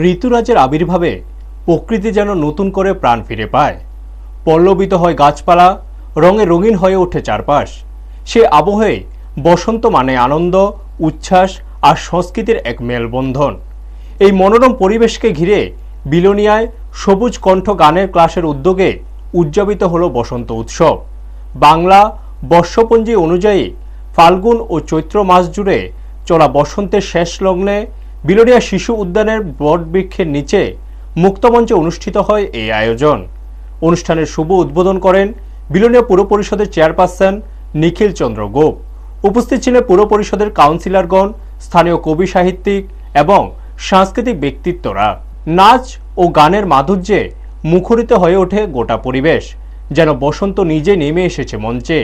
ঋতুরাজের আবির্ভাবে প্রকৃতি যেন নতুন করে প্রাণ ফিরে পায়। পল্লবিত হয় গাছপালা, রঙে রঙিন হয়ে ওঠে চারপাশ। সে আবহে বসন্ত মানে আনন্দ, উচ্ছ্বাস আর সংস্কৃতির এক মেলবন্ধন। এই মনোরম পরিবেশকে ঘিরে বিলোনিয়ায় সবুজ কণ্ঠ গানের ক্লাসের উদ্যোগে উদযাপিত হলো বসন্ত উৎসব। বাংলা বর্ষপঞ্জি অনুযায়ী ফাল্গুন ও চৈত্র মাস জুড়ে চলা বসন্তের শেষ লগ্নে বিলোনিয়া শিশু উদ্যানের বটবৃক্ষের নিচে মুক্তমঞ্চে অনুষ্ঠিত হয় এই আয়োজন। অনুষ্ঠানের শুভ উদ্বোধন করেন বিলোনিয়া পুর পরিষদের চেয়ারপারসন নিখিল চন্দ্র গোপ। উপস্থিত ছিলেন পুর পরিষদের কাউন্সিলরগণ, স্থানীয় কবি সাহিত্যিক এবং সাংস্কৃতিক ব্যক্তিত্বরা। নাচ ও গানের মাধুর্যে মুখরিত হয়ে ওঠে গোটা পরিবেশ, যেন বসন্ত নিজে নেমে এসেছে মঞ্চে।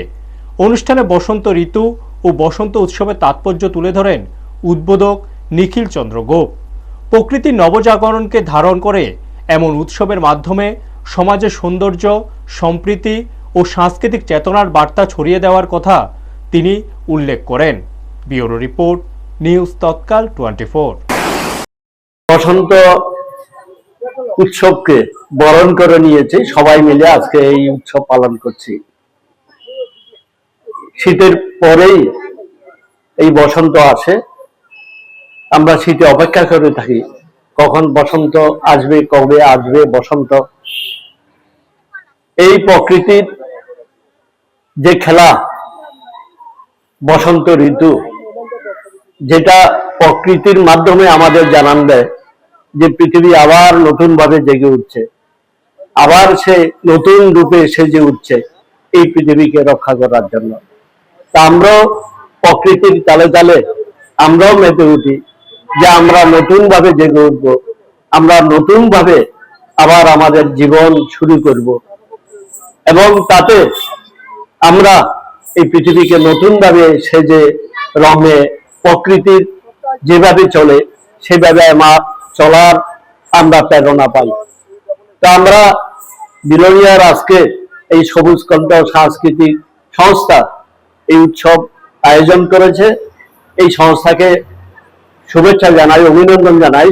অনুষ্ঠানে বসন্ত ঋতু ও বসন্ত উৎসবের তাৎপর্য তুলে ধরেন উদ্বোধক নিখিল চন্দ্র গোপ। প্রকৃতির নবজাগরণকে ধারণ করে এমন উৎসবের মাধ্যমে সমাজের সৌন্দর্য, সম্প্রীতি ও সাংস্কৃতিক চেতনার বার্তা ছড়িয়ে দেওয়ার কথা তিনি উল্লেখ করেন। ব্যুরো রিপোর্ট, নিউজ তৎকাল 24। বসন্ত উৎসবকে বরণ করে নিয়েছে, সবাই মিলে আজকে এই উৎসব পালন করছি। শীতের পরেই এই বসন্ত আসে। আমরা শীতে অপেক্ষা করে থাকি কখন বসন্ত আসবে, কবে আসবে বসন্ত। এই প্রকৃতির যে খেলা বসন্ত ঋতু, যেটা প্রকৃতির মাধ্যমে আমাদের জানান দেয় যে পৃথিবী আবার নতুন ভাবে জেগে উঠছে, আবার সে নতুন রূপে সেজে উঠছে এই পৃথিবীকে রক্ষা করার জন্য। তা আমরাও প্রকৃতির তালে তালে আমরাও মেতে উঠি যে আমরা নতুন ভাবে জেগে উঠব, আমরা নতুন ভাবে আবার আমাদের জীবন শুরু করব এবং তাতে আমরা এই পৃথিবীকে নতুন ভাবে সেজে রঙে প্রকৃতির যেভাবে চলে সেভাবে আমার চলার আমরা প্রেরণা পাই। তা আমরা বিলোনিয়ার আজকে এই সবুজ কণ্ঠ সাংস্কৃতিক সংস্থা এই উৎসব আয়োজন করেছে। এই সংস্থাকে শুভেচ্ছা জানাই, অভিনন্দন জানাই।